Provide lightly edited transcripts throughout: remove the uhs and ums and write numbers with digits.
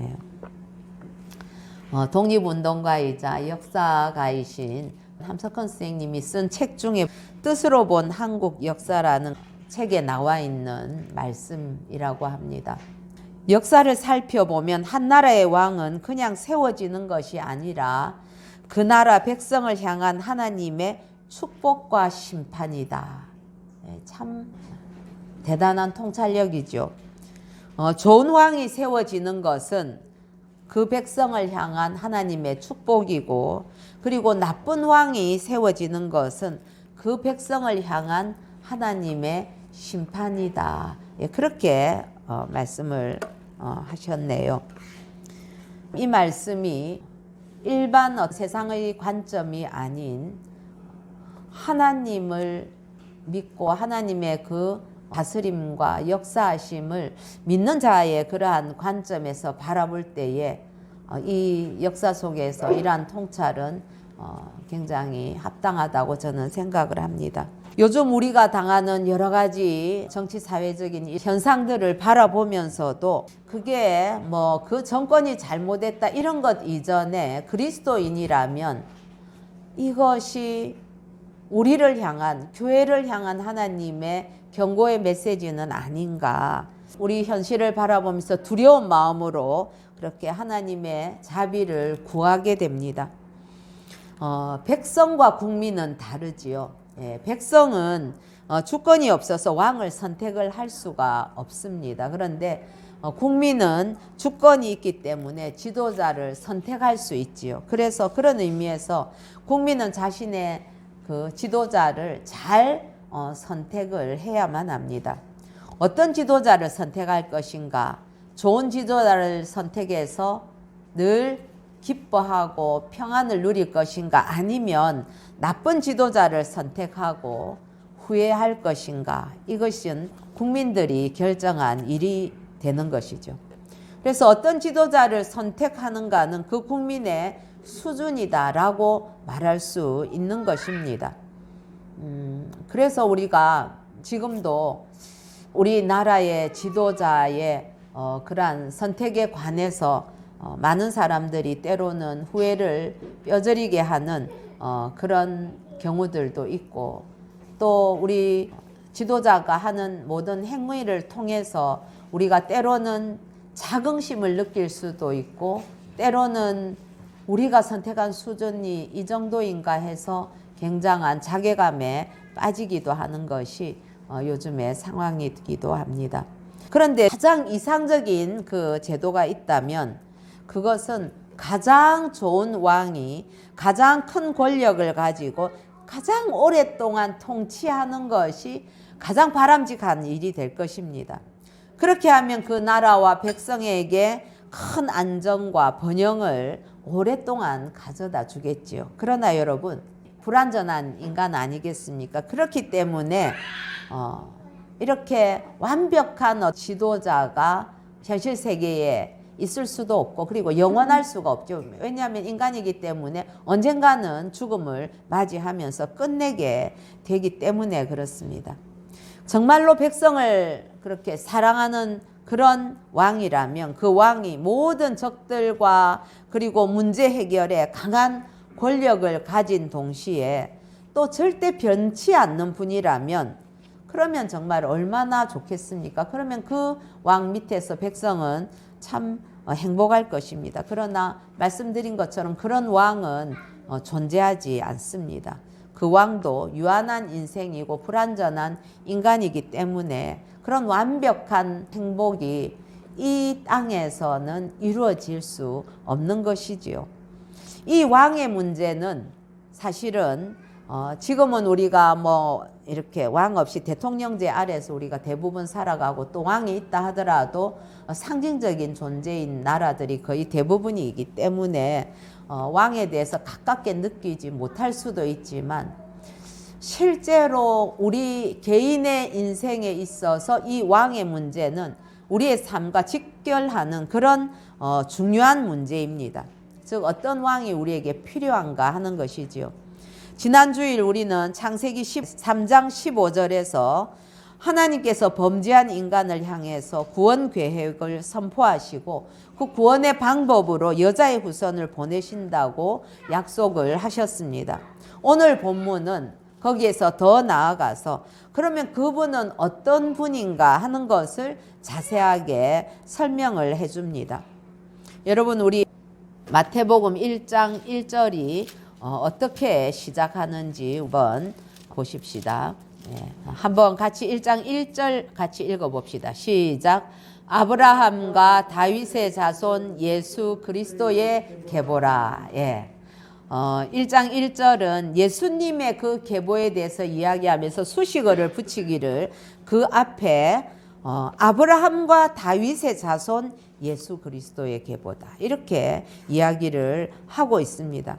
예. 독립운동가이자 역사가이신 함석헌 선생님이 쓴 책 중에 뜻으로 본 한국 역사라는 책에 나와 있는 말씀이라고 합니다. 역사를 살펴보면 한 나라의 왕은 그냥 세워지는 것이 아니라 그 나라 백성을 향한 하나님의 축복과 심판이다. 참 대단한 통찰력이죠. 좋은 왕이 세워지는 것은 그 백성을 향한 하나님의 축복이고, 그리고 나쁜 왕이 세워지는 것은 그 백성을 향한 하나님의 심판이다. 그렇게 말씀을 하셨네요. 이 말씀이 일반 세상의 관점이 아닌 하나님을 믿고 하나님의 그 다스림과 역사하심을 믿는 자의 그러한 관점에서 바라볼 때에 이 역사 속에서 이러한 통찰은 굉장히 합당하다고 저는 생각을 합니다. 요즘 우리가 당하는 여러 가지 정치 사회적인 현상들을 바라보면서도 그게 뭐 그 정권이 잘못했다 이런 것 이전에 그리스도인이라면 이것이 우리를 향한, 교회를 향한 하나님의 경고의 메시지는 아닌가. 우리 현실을 바라보면서 두려운 마음으로 그렇게 하나님의 자비를 구하게 됩니다. 백성과 국민은 다르지요. 백성은 주권이 없어서 왕을 선택을 할 수가 없습니다. 그런데 국민은 주권이 있기 때문에 지도자를 선택할 수 있지요. 그래서 그런 의미에서 국민은 자신의 그 지도자를 잘 선택을 해야만 합니다. 어떤 지도자를 선택할 것인가? 좋은 지도자를 선택해서 늘 기뻐하고 평안을 누릴 것인가? 아니면 나쁜 지도자를 선택하고 후회할 것인가? 이것은 국민들이 결정한 일이 되는 것이죠. 그래서 어떤 지도자를 선택하는가는 그 국민의 수준이다라고 말할 수 있는 것입니다. 그래서 우리가 지금도 우리나라의 지도자의 그러한 선택에 관해서 많은 사람들이 때로는 후회를 뼈저리게 하는 그런 경우들도 있고, 또 우리 지도자가 하는 모든 행위를 통해서 우리가 때로는 자긍심을 느낄 수도 있고, 때로는 우리가 선택한 수준이 이 정도인가 해서 굉장한 자괴감에 빠지기도 하는 것이 요즘의 상황이기도 합니다. 그런데 가장 이상적인 그 제도가 있다면 그것은 가장 좋은 왕이 가장 큰 권력을 가지고 가장 오랫동안 통치하는 것이 가장 바람직한 일이 될 것입니다. 그렇게 하면 그 나라와 백성에게 큰 안정과 번영을 오랫동안 가져다 주겠지요. 그러나 여러분, 불완전한 인간 아니겠습니까? 그렇기 때문에 이렇게 완벽한 지도자가 현실 세계에 있을 수도 없고, 그리고 영원할 수가 없죠. 왜냐하면 인간이기 때문에 언젠가는 죽음을 맞이하면서 끝내게 되기 때문에 그렇습니다. 정말로 백성을 그렇게 사랑하는 그런 왕이라면 그 왕이 모든 적들과 그리고 문제 해결에 강한 권력을 가진 동시에 또 절대 변치 않는 분이라면 그러면 정말 얼마나 좋겠습니까? 그러면 그 왕 밑에서 백성은 참 행복할 것입니다. 그러나 말씀드린 것처럼 그런 왕은 존재하지 않습니다. 그 왕도 유한한 인생이고 불완전한 인간이기 때문에 그런 완벽한 행복이 이 땅에서는 이루어질 수 없는 것이지요. 이 왕의 문제는 사실은 지금은 우리가 뭐 이렇게 왕 없이 대통령제 아래에서 우리가 대부분 살아가고, 또 왕이 있다 하더라도 상징적인 존재인 나라들이 거의 대부분이기 때문에 왕에 대해서 가깝게 느끼지 못할 수도 있지만, 실제로 우리 개인의 인생에 있어서 이 왕의 문제는 우리의 삶과 직결하는 그런 중요한 문제입니다. 즉 어떤 왕이 우리에게 필요한가 하는 것이지요. 지난 주일 우리는 창세기 13장 15절에서 하나님께서 범죄한 인간을 향해서 구원 계획을 선포하시고 그 구원의 방법으로 여자의 후손을 보내신다고 약속을 하셨습니다. 오늘 본문은 거기에서 더 나아가서 그러면 그분은 어떤 분인가 하는 것을 자세하게 설명을 해줍니다. 여러분, 우리 마태복음 1장 1절이 어떻게 시작하는지 한번 보십시다. 한번 같이 1장 1절 같이 읽어봅시다. 시작. 아브라함과 다윗의 자손 예수 그리스도의 계보라. 1장 1절은 예수님의 그 계보에 대해서 이야기하면서 수식어를 붙이기를 그 앞에 아브라함과 다윗의 자손 예수 그리스도의 계보다 이렇게 이야기를 하고 있습니다.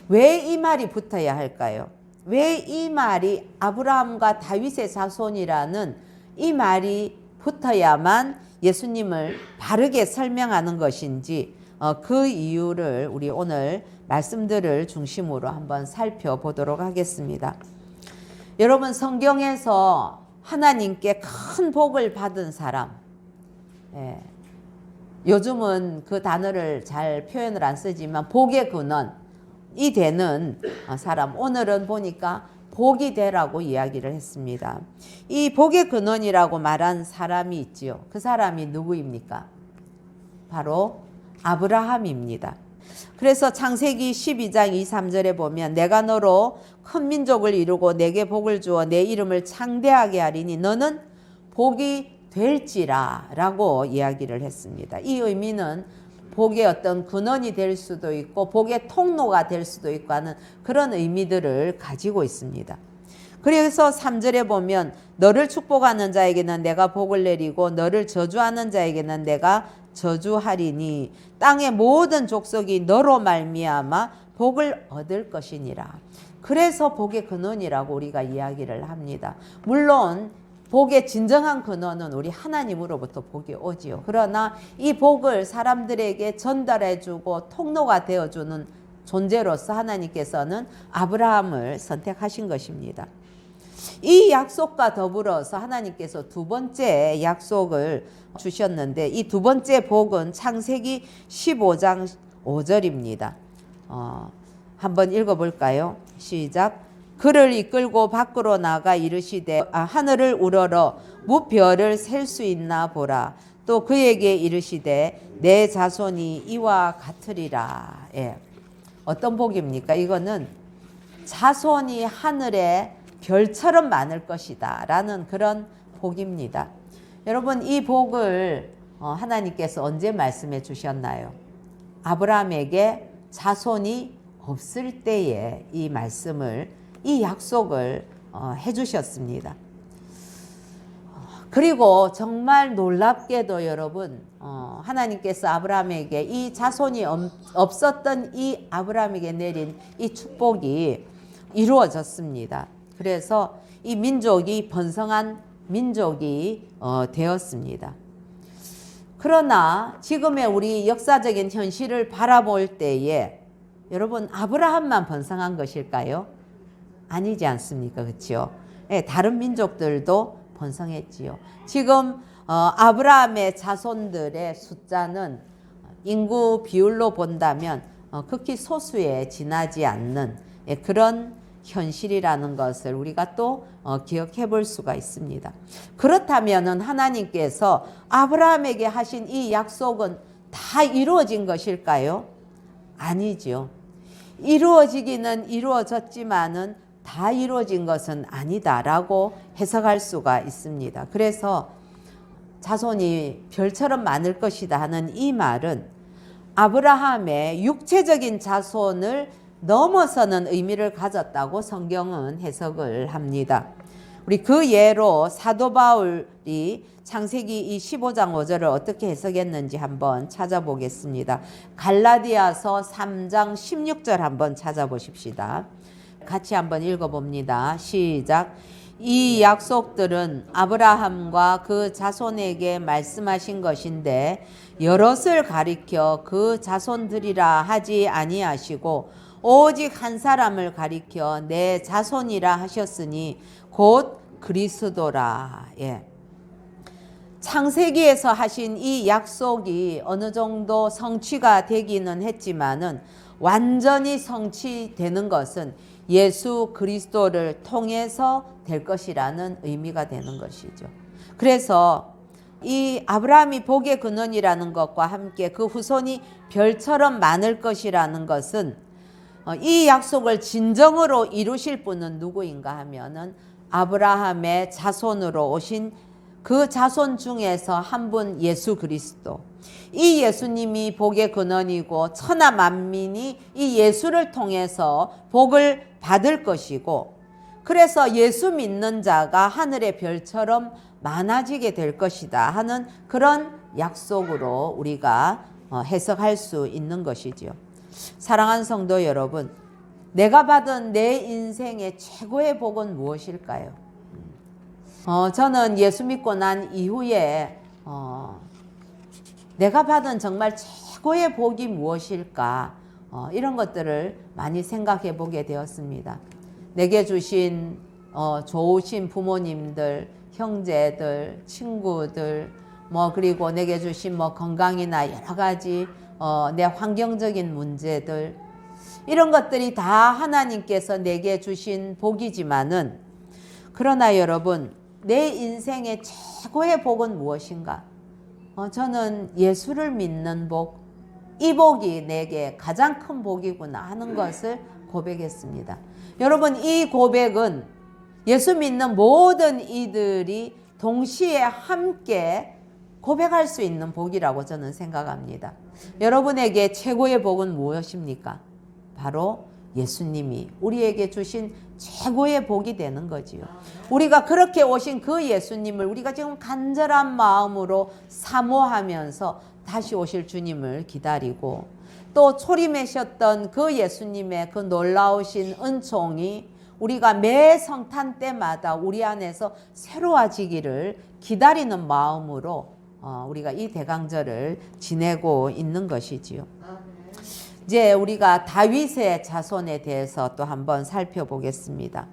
왜 이 말이 붙어야 할까요? 왜 이 말이 아브라함과 다윗의 자손이라는 이 말이 붙어야만 예수님을 바르게 설명하는 것인지 그 이유를 우리 오늘 말씀들을 중심으로 한번 살펴보도록 하겠습니다. 여러분, 성경에서 하나님께 큰 복을 받은 사람, 요즘은 그 단어를 잘 표현을 안 쓰지만 복의 근원이 되는 사람, 오늘은 보니까 복이 되라고 이야기를 했습니다. 이 복의 근원이라고 말한 사람이 있지요. 그 사람이 누구입니까? 바로 아브라함입니다. 그래서 창세기 12장 2, 3절에 보면 내가 너로 큰 민족을 이루고 내게 복을 주어 내 이름을 창대하게 하리니 너는 복이 될지라 라고 이야기를 했습니다. 이 의미는 복의 어떤 근원이 될 수도 있고 복의 통로가 될 수도 있고 하는 그런 의미들을 가지고 있습니다. 그래서 3절에 보면 너를 축복하는 자에게는 내가 복을 내리고 너를 저주하는 자에게는 내가 저주하리니 땅의 모든 족속이 너로 말미암아 복을 얻을 것이니라. 그래서 복의 근원이라고 우리가 이야기를 합니다. 물론 복의 진정한 근원은 우리 하나님으로부터 복이 오지요. 그러나 이 복을 사람들에게 전달해주고 통로가 되어주는 존재로서 하나님께서는 아브라함을 선택하신 것입니다. 이 약속과 더불어서 하나님께서 두 번째 약속을 주셨는데 이 두 번째 복은 창세기 15장 5절입니다. 한번 읽어볼까요? 시작. 그를 이끌고 밖으로 나가 이르시되 하늘을 우러러 무별을 셀 수 있나 보라. 또 그에게 이르시되 내 자손이 이와 같으리라. 어떤 복입니까? 이거는 자손이 하늘에 별처럼 많을 것이다 라는 그런 복입니다. 여러분, 이 복을 하나님께서 언제 말씀해 주셨나요? 아브라함에게 자손이 없을 때에 이 말씀을, 이 약속을 해 주셨습니다. 그리고 정말 놀랍게도 여러분, 하나님께서 아브라함에게 이 자손이 없었던 이 아브라함에게 내린 이 축복이 이루어졌습니다. 그래서 이 민족이 번성한 민족이 되었습니다. 그러나 지금의 우리 역사적인 현실을 바라볼 때에 여러분, 아브라함만 번성한 것일까요? 아니지 않습니까? 그렇죠? 다른 민족들도 번성했지요. 지금 아브라함의 자손들의 숫자는 인구 비율로 본다면 극히 소수에 지나지 않는 그런 현실이라는 것을 우리가 또 기억해 볼 수가 있습니다. 그렇다면 하나님께서 아브라함에게 하신 이 약속은 다 이루어진 것일까요? 아니죠. 이루어지기는 이루어졌지만은 다 이루어진 것은 아니다라고 해석할 수가 있습니다. 그래서 자손이 별처럼 많을 것이다 하는 이 말은 아브라함의 육체적인 자손을 넘어서는 의미를 가졌다고 성경은 해석을 합니다. 우리 그 예로 사도 바울이 창세기 15장 5절을 어떻게 해석했는지 한번 찾아보겠습니다. 갈라디아서 3장 16절 한번 찾아보십시다. 같이 한번 읽어봅니다. 시작. 이 약속들은 아브라함과 그 자손에게 말씀하신 것인데 여럿을 가리켜 그 자손들이라 하지 아니하시고 오직 한 사람을 가리켜 내 자손이라 하셨으니 곧 그리스도라. 예. 창세기에서 하신 이 약속이 어느 정도 성취가 되기는 했지만은 완전히 성취되는 것은 예수 그리스도를 통해서 될 것이라는 의미가 되는 것이죠. 그래서 이 아브라함이 복의 근원이라는 것과 함께 그 후손이 별처럼 많을 것이라는 것은 이 약속을 진정으로 이루실 분은 누구인가 하면은 아브라함의 자손으로 오신 그 자손 중에서 한 분 예수 그리스도. 이 예수님이 복의 근원이고 천하 만민이 이 예수를 통해서 복을 받을 것이고, 그래서 예수 믿는 자가 하늘의 별처럼 많아지게 될 것이다 하는 그런 약속으로 우리가 해석할 수 있는 것이죠. 사랑하는 성도 여러분, 내가 받은 내 인생의 최고의 복은 무엇일까요? 저는 예수 믿고 난 이후에 내가 받은 정말 최고의 복이 무엇일까, 이런 것들을 많이 생각해 보게 되었습니다. 내게 주신 좋으신 부모님들, 형제들, 친구들, 그리고 내게 주신 건강이나 여러 가지 내 환경적인 문제들, 이런 것들이 다 하나님께서 내게 주신 복이지만은, 그러나 여러분, 내 인생의 최고의 복은 무엇인가? 저는 예수를 믿는 복, 이 복이 내게 가장 큰 복이구나 하는 것을 고백했습니다. 여러분, 이 고백은 예수 믿는 모든 이들이 동시에 함께 고백할 수 있는 복이라고 저는 생각합니다. 여러분에게 최고의 복은 무엇입니까? 바로 예수님이 우리에게 주신 최고의 복이 되는 거지요. 우리가 그렇게 오신 그 예수님을 우리가 지금 간절한 마음으로 사모하면서 다시 오실 주님을 기다리고, 또 초림하셨던 그 예수님의 그 놀라우신 은총이 우리가 매 성탄 때마다 우리 안에서 새로워지기를 기다리는 마음으로 우리가 이 대강절을 지내고 있는 것이지요. 이제 우리가 다윗의 자손에 대해서 또 한번 살펴보겠습니다.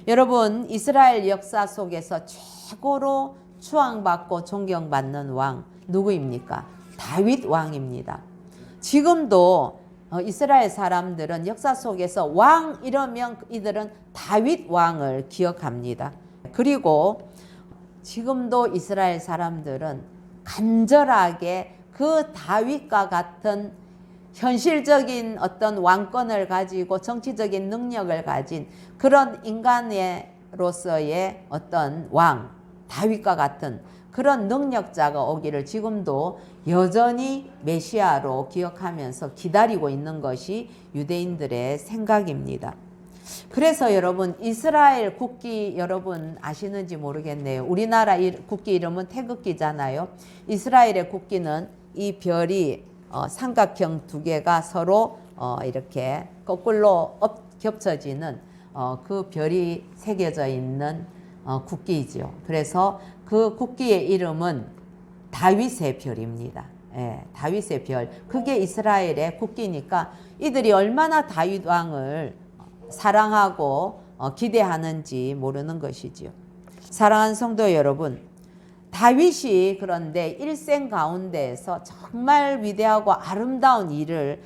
여러분, 이스라엘 역사 속에서 최고로 추앙받고 존경받는 왕 누구입니까? 다윗 왕입니다. 지금도 이스라엘 사람들은 역사 속에서 왕 이러면 이들은 다윗 왕을 기억합니다. 그리고 지금도 이스라엘 사람들은 간절하게 그 다윗과 같은 현실적인 어떤 왕권을 가지고 정치적인 능력을 가진 그런 인간으로서의 어떤 왕, 다윗과 같은 그런 능력자가 오기를 지금도 여전히 메시아로 기억하면서 기다리고 있는 것이 유대인들의 생각입니다. 그래서 여러분, 이스라엘 국기 여러분 아시는지 모르겠네요. 우리나라 국기 이름은 태극기잖아요. 이스라엘의 국기는 이 별이 삼각형 두 개가 서로 이렇게 거꾸로 겹쳐지는 그 별이 새겨져 있는 국기이죠. 그래서 그 국기의 이름은 다윗의 별입니다. 예, 다윗의 별. 그게 이스라엘의 국기니까 이들이 얼마나 다윗 왕을 사랑하고 기대하는지 모르는 것이지요. 사랑하는 성도 여러분, 다윗이 그런데 일생 가운데에서 정말 위대하고 아름다운 일을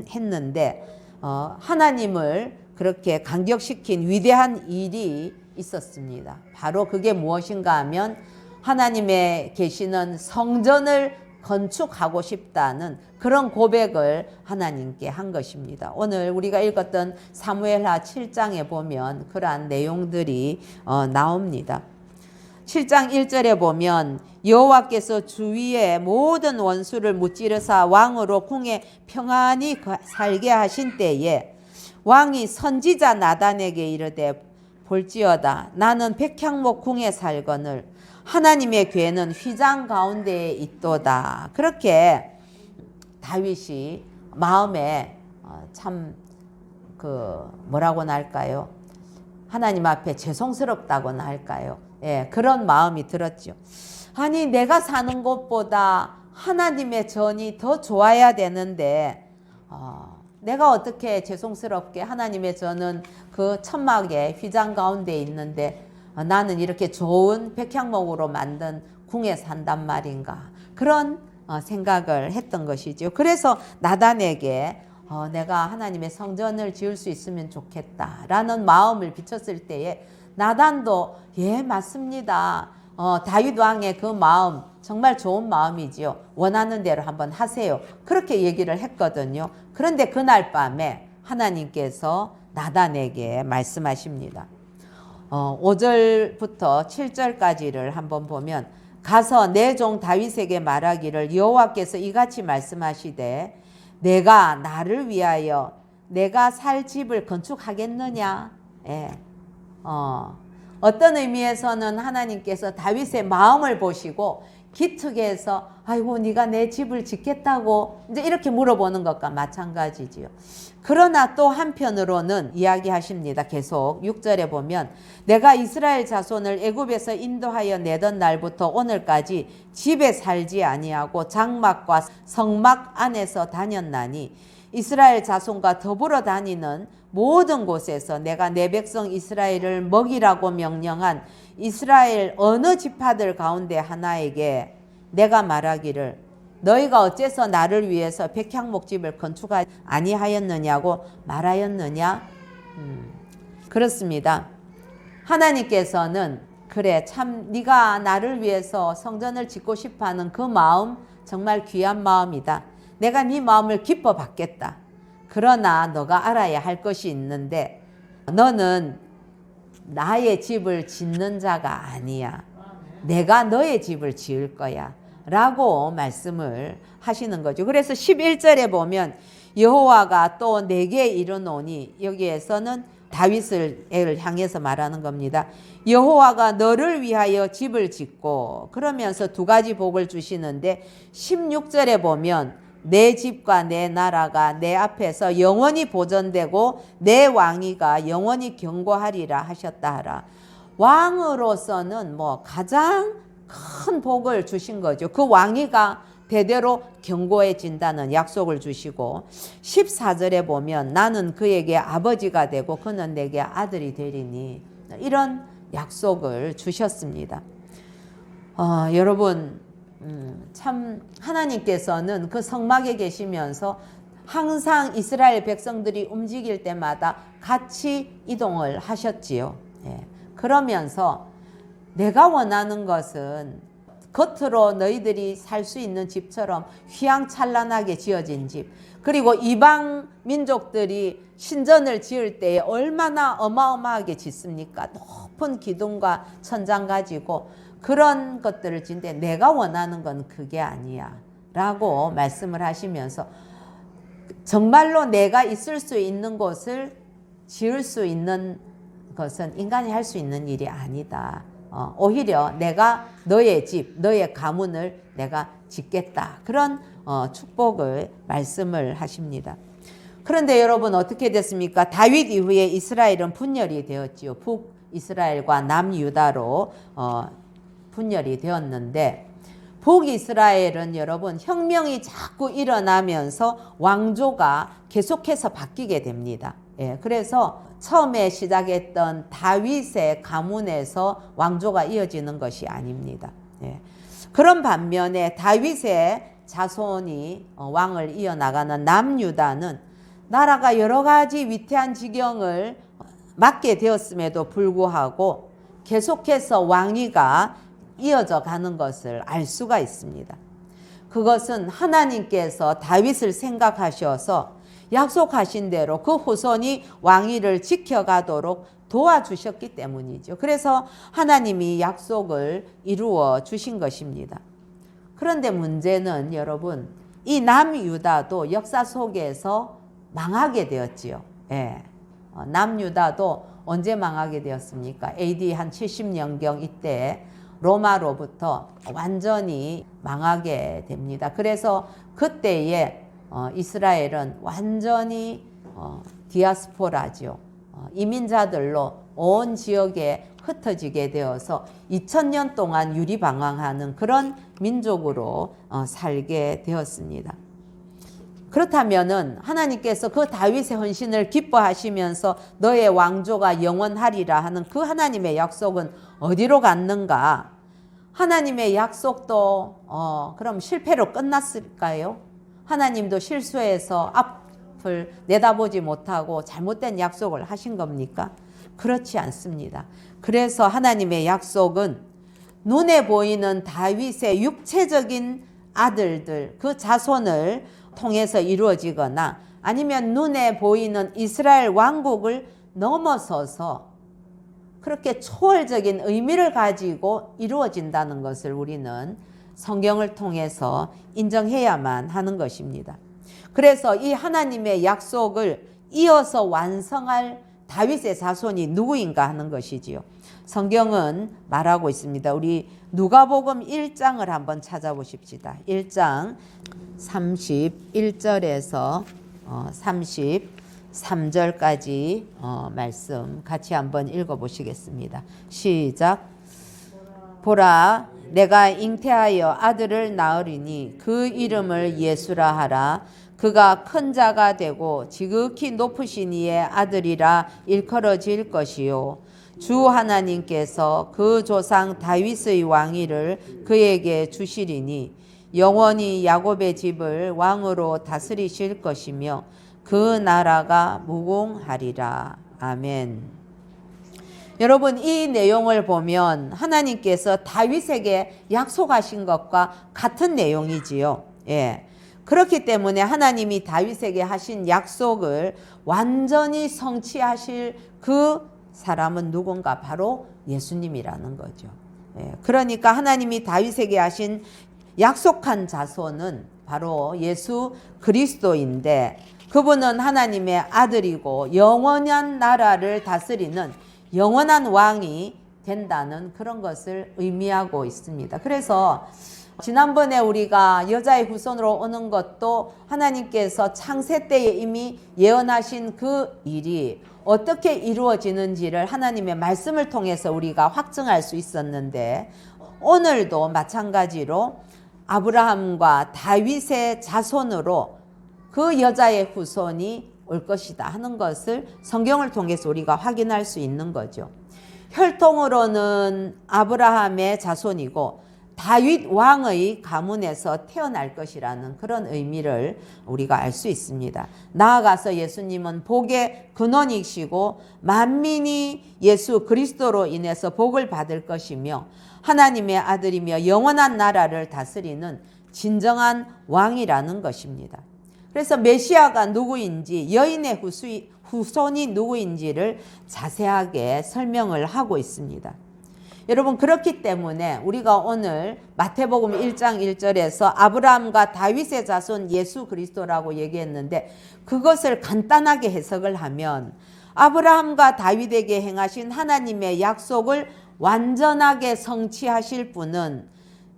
했는데 하나님을 그렇게 감격시킨 위대한 일이 있었습니다. 바로 그게 무엇인가 하면 하나님의 계시는 성전을 건축하고 싶다는 그런 고백을 하나님께 한 것입니다. 오늘 우리가 읽었던 사무엘하 7장에 보면 그러한 내용들이 나옵니다. 7장 1절에 보면 여호와께서 주위의 모든 원수를 무찌르사 왕으로 궁에 평안히 살게 하신 때에 왕이 선지자 나단에게 이르되 볼지어다 나는 백향목 궁에 살거늘 하나님의 궤는 휘장 가운데에 있도다. 그렇게 다윗이 마음에 참 뭐라고나 할까요? 하나님 앞에 죄송스럽다고나 할까요? 예, 그런 마음이 들었죠. 아니, 내가 사는 곳보다 하나님의 전이 더 좋아야 되는데 내가 어떻게 죄송스럽게 하나님의 전은 그 천막에 휘장 가운데 있는데 나는 이렇게 좋은 백향목으로 만든 궁에 산단 말인가. 그런 생각을 했던 것이죠. 그래서 나단에게 내가 하나님의 성전을 지을 수 있으면 좋겠다라는 마음을 비쳤을 때에 나단도 예 맞습니다. 다윗 왕의 그 마음 정말 좋은 마음이지요. 원하는 대로 한번 하세요. 그렇게 얘기를 했거든요. 그런데 그날 밤에 하나님께서 나단에게 말씀하십니다. 5절부터 7절까지를 한번 보면 가서 내 종 다윗에게 말하기를 여호와께서 이같이 말씀하시되 내가 나를 위하여 내가 살 집을 건축하겠느냐. 예. 어떤 의미에서는 하나님께서 다윗의 마음을 보시고 기특해서 아이고 네가 내 집을 짓겠다고 이제 이렇게 물어보는 것과 마찬가지지요. 그러나 또 한편으로는 이야기하십니다. 계속 6절에 보면 내가 이스라엘 자손을 애굽에서 인도하여 내던 날부터 오늘까지 집에 살지 아니하고 장막과 성막 안에서 다녔나니 이스라엘 자손과 더불어 다니는 모든 곳에서 내가 내 백성 이스라엘을 먹이라고 명령한 이스라엘 어느 지파들 가운데 하나에게 내가 말하기를 너희가 어째서 나를 위해서 백향목집을 건축하지 아니하였느냐고 말하였느냐. 그렇습니다. 하나님께서는 그래 참 네가 나를 위해서 성전을 짓고 싶어하는 그 마음 정말 귀한 마음이다. 내가 네 마음을 기뻐 받겠다. 그러나 너가 알아야 할 것이 있는데 너는 나의 집을 짓는 자가 아니야. 내가 너의 집을 지을 거야 라고 말씀을 하시는 거죠. 그래서 11절에 보면 여호와가 또 내게 이르노니 여기에서는 다윗을 향해서 말하는 겁니다. 여호와가 너를 위하여 집을 짓고 그러면서 두 가지 복을 주시는데 16절에 보면 내 집과 내 나라가 내 앞에서 영원히 보존되고 내 왕위가 영원히 경고하리라 하셨다 하라. 왕으로서는 뭐 가장 큰 복을 주신 거죠. 그 왕위가 대대로 견고해진다는 약속을 주시고 14절에 보면 나는 그에게 아버지가 되고 그는 내게 아들이 되리니 이런 약속을 주셨습니다. 여러분 참 하나님께서는 그 성막에 계시면서 항상 이스라엘 백성들이 움직일 때마다 같이 이동을 하셨지요. 예. 그러면서 내가 원하는 것은 겉으로 너희들이 살 수 있는 집처럼 휘황찬란하게 지어진 집, 그리고 이방 민족들이 신전을 지을 때에 얼마나 어마어마하게 짓습니까? 높은 기둥과 천장 가지고 그런 것들을 짓는데 내가 원하는 건 그게 아니야 라고 말씀을 하시면서 정말로 내가 있을 수 있는 곳을 지을 수 있는 것은 인간이 할 수 있는 일이 아니다. 오히려 내가 너의 집, 너의 가문을 내가 짓겠다. 그런 축복을 말씀을 하십니다. 그런데 여러분 어떻게 됐습니까? 다윗 이후에 이스라엘은 분열이 되었지요. 북이스라엘과 남유다로 분열이 되었는데 북이스라엘은 여러분 혁명이 자꾸 일어나면서 왕조가 계속해서 바뀌게 됩니다. 예, 그래서 처음에 시작했던 다윗의 가문에서 왕조가 이어지는 것이 아닙니다. 예. 그런 반면에 다윗의 자손이 왕을 이어나가는 남유다는 나라가 여러 가지 위태한 지경을 맞게 되었음에도 불구하고 계속해서 왕위가 이어져 가는 것을 알 수가 있습니다. 그것은 하나님께서 다윗을 생각하셔서 약속하신 대로 그 후손이 왕위를 지켜가도록 도와주셨기 때문이죠. 그래서 하나님이 약속을 이루어 주신 것입니다. 그런데 문제는 여러분, 이 남유다도 역사 속에서 망하게 되었지요. 예. 남유다도 언제 망하게 되었습니까? AD 한 70년경 이때 로마로부터 완전히 망하게 됩니다. 그래서 그때에 이스라엘은 완전히 디아스포라죠. 이민자들로 온 지역에 흩어지게 되어서 2000년 동안 유리방황하는 그런 민족으로 살게 되었습니다. 그렇다면은 하나님께서 그 다윗의 헌신을 기뻐하시면서 너의 왕조가 영원하리라 하는 그 하나님의 약속은 어디로 갔는가? 하나님의 약속도 그럼 실패로 끝났을까요? 하나님도 실수해서 앞을 내다보지 못하고 잘못된 약속을 하신 겁니까? 그렇지 않습니다. 그래서 하나님의 약속은 눈에 보이는 다윗의 육체적인 아들들, 그 자손을 통해서 이루어지거나 아니면 눈에 보이는 이스라엘 왕국을 넘어서서 그렇게 초월적인 의미를 가지고 이루어진다는 것을 우리는 성경을 통해서 인정해야만 하는 것입니다. 그래서 이 하나님의 약속을 이어서 완성할 다윗의 자손이 누구인가 하는 것이지요. 성경은 말하고 있습니다. 우리 누가복음 1장을 한번 찾아보십시다. 1장 31절에서 33절까지 말씀 같이 한번 읽어보시겠습니다. 시작. 보라, 내가 잉태하여 아들을 낳으리니 그 이름을 예수라 하라. 그가 큰 자가 되고 지극히 높으신 이의 아들이라 일컬어질 것이요. 주 하나님께서 그 조상 다윗의 왕위를 그에게 주시리니 영원히 야곱의 집을 왕으로 다스리실 것이며 그 나라가 무궁하리라. 아멘. 여러분, 이 내용을 보면 하나님께서 다윗에게 약속하신 것과 같은 내용이지요. 예. 그렇기 때문에 하나님이 다윗에게 하신 약속을 완전히 성취하실 그 사람은 누군가? 바로 예수님이라는 거죠. 예. 그러니까 하나님이 다윗에게 하신 약속한 자손은 바로 예수 그리스도인데, 그분은 하나님의 아들이고 영원한 나라를 다스리는 영원한 왕이 된다는 그런 것을 의미하고 있습니다. 그래서 지난번에 우리가 여자의 후손으로 오는 것도 하나님께서 창세 때에 이미 예언하신 그 일이 어떻게 이루어지는지를 하나님의 말씀을 통해서 우리가 확증할 수 있었는데, 오늘도 마찬가지로 아브라함과 다윗의 자손으로 그 여자의 후손이 올 것이다 하는 것을 성경을 통해서 우리가 확인할 수 있는 거죠. 혈통으로는 아브라함의 자손이고 다윗 왕의 가문에서 태어날 것이라는 그런 의미를 우리가 알 수 있습니다. 나아가서 예수님은 복의 근원이시고 만민이 예수 그리스도로 인해서 복을 받을 것이며 하나님의 아들이며 영원한 나라를 다스리는 진정한 왕이라는 것입니다. 그래서 메시아가 누구인지, 여인의 후손이 누구인지를 자세하게 설명을 하고 있습니다. 여러분, 그렇기 때문에 우리가 오늘 마태복음 1장 1절에서 아브라함과 다윗의 자손 예수 그리스도라고 얘기했는데, 그것을 간단하게 해석을 하면 아브라함과 다윗에게 행하신 하나님의 약속을 완전하게 성취하실 분은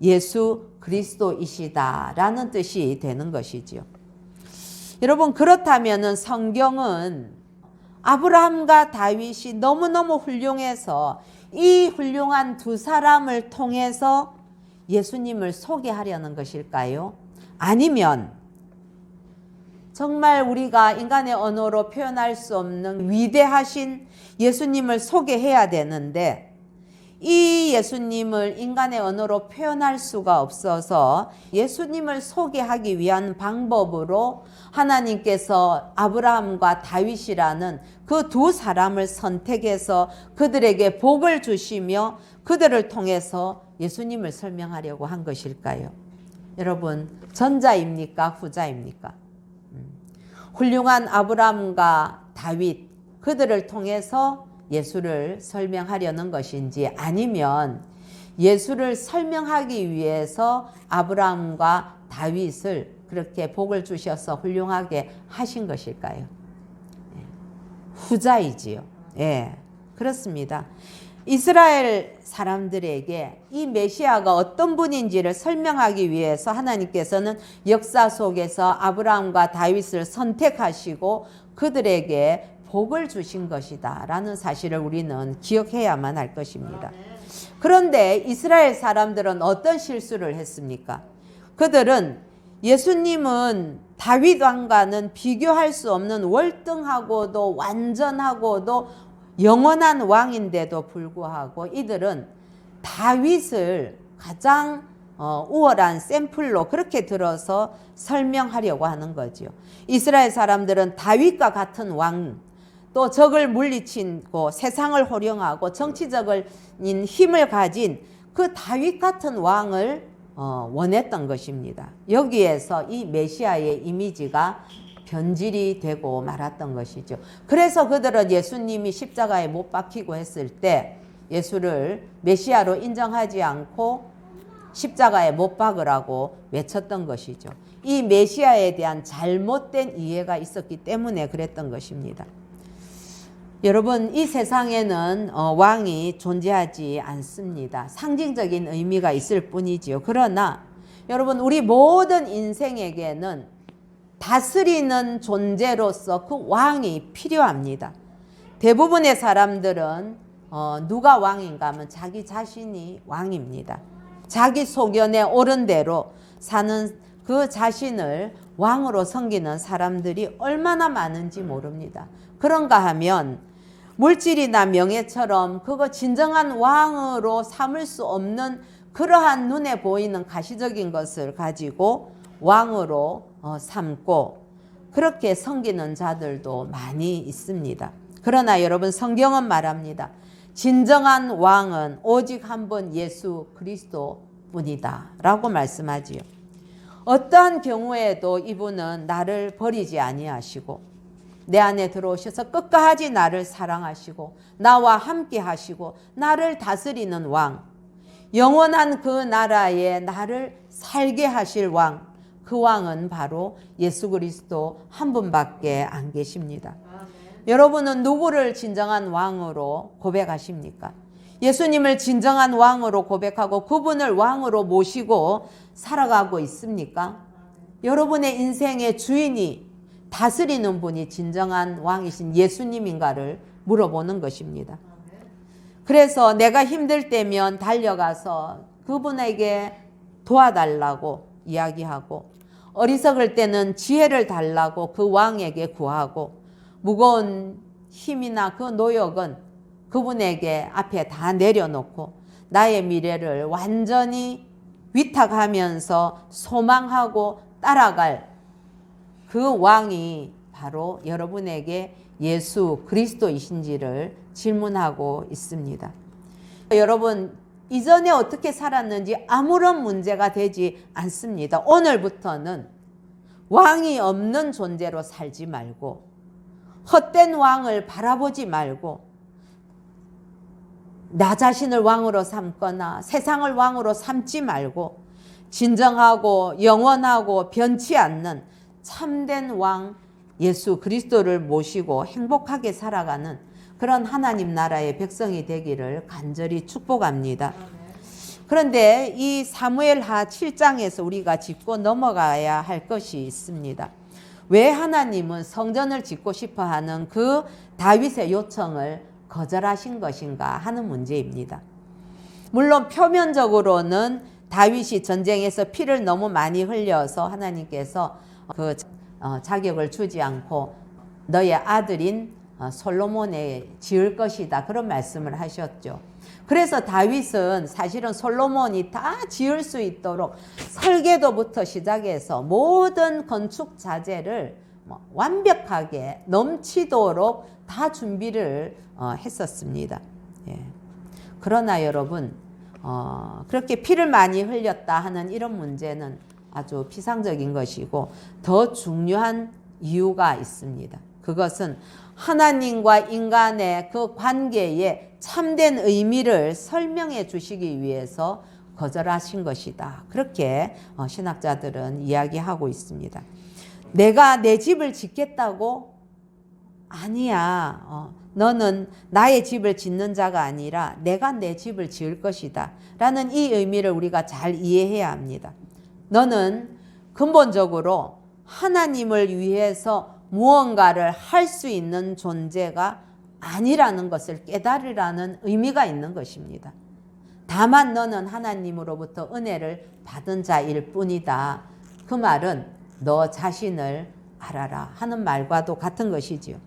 예수 그리스도이시다라는 뜻이 되는 것이지요. 여러분, 그렇다면 성경은 아브라함과 다윗이 너무너무 훌륭해서 이 훌륭한 두 사람을 통해서 예수님을 소개하려는 것일까요? 아니면 정말 우리가 인간의 언어로 표현할 수 없는 위대하신 예수님을 소개해야 되는데, 이 예수님을 인간의 언어로 표현할 수가 없어서 예수님을 소개하기 위한 방법으로 하나님께서 아브라함과 다윗이라는 그 두 사람을 선택해서 그들에게 복을 주시며 그들을 통해서 예수님을 설명하려고 한 것일까요? 여러분, 전자입니까? 후자입니까? 훌륭한 아브라함과 다윗, 그들을 통해서 예수를 설명하려는 것인지, 아니면 예수를 설명하기 위해서 아브라함과 다윗을 그렇게 복을 주셔서 훌륭하게 하신 것일까요? 후자이지요. 예, 그렇습니다. 이스라엘 사람들에게 이 메시아가 어떤 분인지를 설명하기 위해서 하나님께서는 역사 속에서 아브라함과 다윗을 선택하시고 그들에게 복을 주신 것이다 라는 사실을 우리는 기억해야만 할 것입니다. 그런데 이스라엘 사람들은 어떤 실수를 했습니까? 그들은 예수님은 다윗 왕과는 비교할 수 없는 월등하고도 완전하고도 영원한 왕인데도 불구하고 이들은 다윗을 가장 우월한 샘플로 그렇게 들어서 설명하려고 하는 거죠. 이스라엘 사람들은 다윗과 같은 왕, 또 적을 물리치고 세상을 호령하고 정치적인 힘을 가진 그 다윗 같은 왕을 원했던 것입니다. 여기에서 이 메시아의 이미지가 변질이 되고 말았던 것이죠. 그래서 그들은 예수님이 십자가에 못 박히고 했을 때 예수를 메시아로 인정하지 않고 십자가에 못 박으라고 외쳤던 것이죠. 이 메시아에 대한 잘못된 이해가 있었기 때문에 그랬던 것입니다. 여러분, 이 세상에는 왕이 존재하지 않습니다. 상징적인 의미가 있을 뿐이지요. 그러나 여러분, 우리 모든 인생에게는 다스리는 존재로서 그 왕이 필요합니다. 대부분의 사람들은 누가 왕인가 하면 자기 자신이 왕입니다. 자기 소견에 옳은 대로 사는 그 자신을 왕으로 섬기는 사람들이 얼마나 많은지 모릅니다. 그런가 하면 물질이나 명예처럼 그거 진정한 왕으로 삼을 수 없는 그러한 눈에 보이는 가시적인 것을 가지고 왕으로 삼고 그렇게 섬기는 자들도 많이 있습니다. 그러나 여러분, 성경은 말합니다. 진정한 왕은 오직 한 분 예수 그리스도뿐이다 라고 말씀하지요. 어떠한 경우에도 이분은 나를 버리지 아니하시고 내 안에 들어오셔서 끝까지 나를 사랑하시고 나와 함께 하시고 나를 다스리는 왕, 영원한 그 나라에 나를 살게 하실 왕, 그 왕은 바로 예수 그리스도 한 분밖에 안 계십니다. 여러분은 누구를 진정한 왕으로 고백하십니까? 예수님을 진정한 왕으로 고백하고 그분을 왕으로 모시고 살아가고 있습니까? 여러분의 인생의 주인이 다스리는 분이 진정한 왕이신 예수님인가를 물어보는 것입니다. 그래서 내가 힘들 때면 달려가서 그분에게 도와달라고 이야기하고 어리석을 때는 지혜를 달라고 그 왕에게 구하고 무거운 힘이나 그 노역은 그분에게 앞에 다 내려놓고 나의 미래를 완전히 위탁하면서 소망하고 따라갈 그 왕이 바로 여러분에게 예수 그리스도이신지를 질문하고 있습니다. 여러분, 이전에 어떻게 살았는지 아무런 문제가 되지 않습니다. 오늘부터는 왕이 없는 존재로 살지 말고 헛된 왕을 바라보지 말고 나 자신을 왕으로 삼거나 세상을 왕으로 삼지 말고 진정하고 영원하고 변치 않는 참된 왕 예수 그리스도를 모시고 행복하게 살아가는 그런 하나님 나라의 백성이 되기를 간절히 축복합니다. 그런데 이 사무엘하 7장에서 우리가 짚고 넘어가야 할 것이 있습니다. 왜 하나님은 성전을 짓고 싶어 하는 그 다윗의 요청을 거절하신 것인가 하는 문제입니다. 물론 표면적으로는 다윗이 전쟁에서 피를 너무 많이 흘려서 하나님께서 그 자격을 주지 않고 너의 아들인 솔로몬에 지을 것이다 그런 말씀을 하셨죠. 그래서 다윗은 사실은 솔로몬이 다 지을 수 있도록 설계도부터 시작해서 모든 건축 자재를 완벽하게 넘치도록 다 준비를 했었습니다. 예. 그러나 여러분 그렇게 피를 많이 흘렸다 하는 이런 문제는 아주 피상적인 것이고 더 중요한 이유가 있습니다. 그것은 하나님과 인간의 그 관계에 참된 의미를 설명해 주시기 위해서 거절하신 것이다. 그렇게 신학자들은 이야기하고 있습니다. 내가 내 집을 짓겠다고? 아니야. 너는 나의 집을 짓는 자가 아니라 내가 내 집을 지을 것이다. 라는 이 의미를 우리가 잘 이해해야 합니다. 너는 근본적으로 하나님을 위해서 무언가를 할 수 있는 존재가 아니라는 것을 깨달으라는 의미가 있는 것입니다. 다만 너는 하나님으로부터 은혜를 받은 자일 뿐이다. 그 말은 너 자신을 알아라 하는 말과도 같은 것이지요.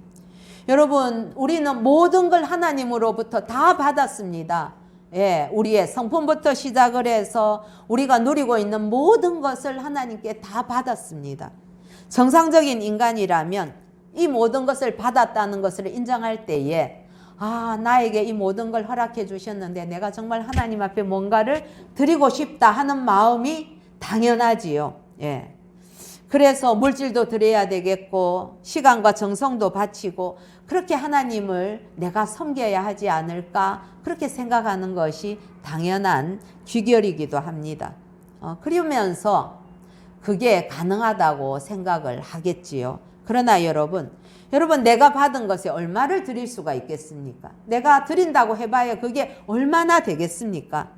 여러분, 우리는 모든 걸 하나님으로부터 다 받았습니다. 예, 우리의 성품부터 시작을 해서 우리가 누리고 있는 모든 것을 하나님께 다 받았습니다. 정상적인 인간이라면 이 모든 것을 받았다는 것을 인정할 때에 나에게 이 모든 걸 허락해 주셨는데 내가 정말 하나님 앞에 뭔가를 드리고 싶다 하는 마음이 당연하지요. 예. 그래서 물질도 드려야 되겠고 시간과 정성도 바치고 그렇게 하나님을 내가 섬겨야 하지 않을까 그렇게 생각하는 것이 당연한 귀결이기도 합니다. 그러면서 그게 가능하다고 생각을 하겠지요. 그러나 여러분 내가 받은 것에 얼마를 드릴 수가 있겠습니까? 내가 드린다고 해봐야 그게 얼마나 되겠습니까?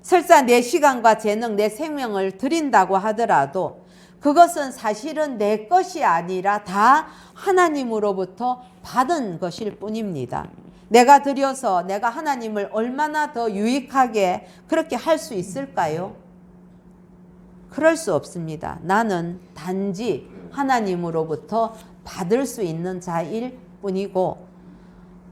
설사 내 시간과 재능, 내 생명을 드린다고 하더라도 그것은 사실은 내 것이 아니라 다 하나님으로부터 받은 것일 뿐입니다. 내가 드려서 내가 하나님을 얼마나 더 유익하게 그렇게 할 수 있을까요? 그럴 수 없습니다. 나는 단지 하나님으로부터 받을 수 있는 자일 뿐이고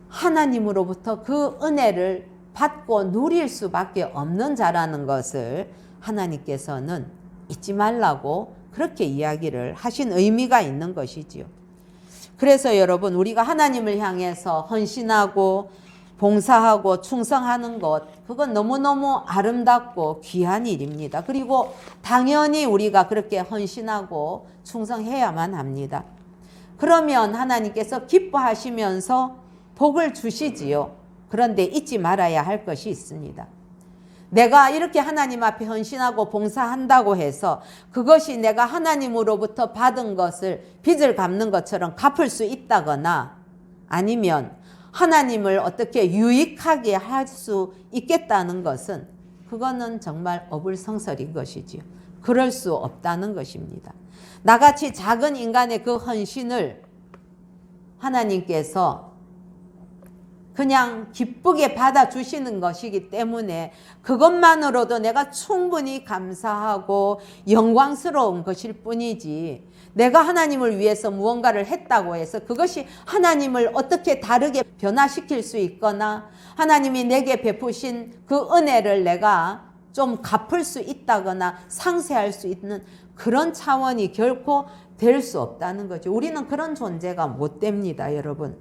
하나님으로부터 그 은혜를 받고 누릴 수밖에 없는 자라는 것을 하나님께서는 잊지 말라고 그렇게 이야기를 하신 의미가 있는 것이지요. 그래서 여러분 우리가 하나님을 향해서 헌신하고 봉사하고 충성하는 것 그건 너무너무 아름답고 귀한 일입니다. 그리고 당연히 우리가 그렇게 헌신하고 충성해야만 합니다. 그러면 하나님께서 기뻐하시면서 복을 주시지요. 그런데 잊지 말아야 할 것이 있습니다. 내가 이렇게 하나님 앞에 헌신하고 봉사한다고 해서 그것이 내가 하나님으로부터 받은 것을 빚을 갚는 것처럼 갚을 수 있다거나 아니면 하나님을 어떻게 유익하게 할 수 있겠다는 것은 그거는 정말 어불성설인 것이지요. 그럴 수 없다는 것입니다. 나같이 작은 인간의 그 헌신을 하나님께서 그냥 기쁘게 받아주시는 것이기 때문에 그것만으로도 내가 충분히 감사하고 영광스러운 것일 뿐이지 내가 하나님을 위해서 무언가를 했다고 해서 그것이 하나님을 어떻게 다르게 변화시킬 수 있거나 하나님이 내게 베푸신 그 은혜를 내가 좀 갚을 수 있다거나 상쇄할 수 있는 그런 차원이 결코 될 수 없다는 거죠. 우리는 그런 존재가 못 됩니다, 여러분.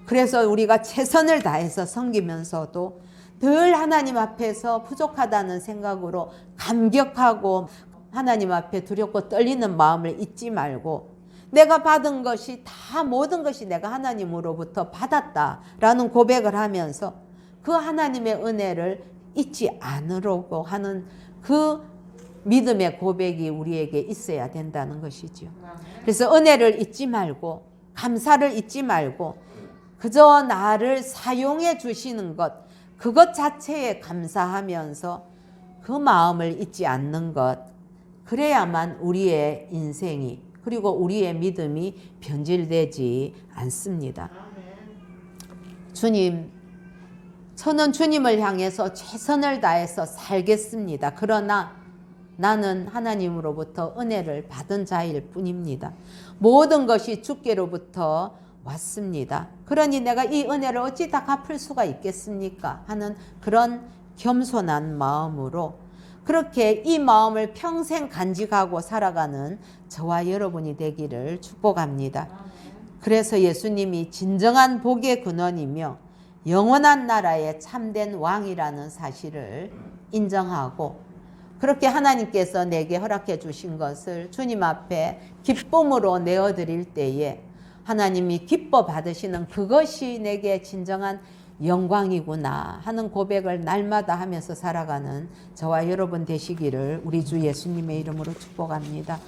그래서 우리가 최선을 다해서 섬기면서도 늘 하나님 앞에서 부족하다는 생각으로 감격하고 하나님 앞에 두렵고 떨리는 마음을 잊지 말고 내가 받은 것이 다 모든 것이 내가 하나님으로부터 받았다라는 고백을 하면서 그 하나님의 은혜를 잊지 않으려고 하는 그 믿음의 고백이 우리에게 있어야 된다는 것이죠. 그래서 은혜를 잊지 말고 감사를 잊지 말고 그저 나를 사용해 주시는 것 그것 자체에 감사하면서 그 마음을 잊지 않는 것 그래야만 우리의 인생이 그리고 우리의 믿음이 변질되지 않습니다. 주님, 저는 주님을 향해서 최선을 다해서 살겠습니다. 그러나 나는 하나님으로부터 은혜를 받은 자일 뿐입니다. 모든 것이 주께로부터 왔습니다. 그러니 내가 이 은혜를 어찌 다 갚을 수가 있겠습니까? 하는 그런 겸손한 마음으로 그렇게 이 마음을 평생 간직하고 살아가는 저와 여러분이 되기를 축복합니다. 그래서 예수님이 진정한 복의 근원이며 영원한 나라의 참된 왕이라는 사실을 인정하고 그렇게 하나님께서 내게 허락해 주신 것을 주님 앞에 기쁨으로 내어드릴 때에 하나님이 기뻐 받으시는 그것이 내게 진정한 영광이구나 하는 고백을 날마다 하면서 살아가는 저와 여러분 되시기를 우리 주 예수님의 이름으로 축복합니다.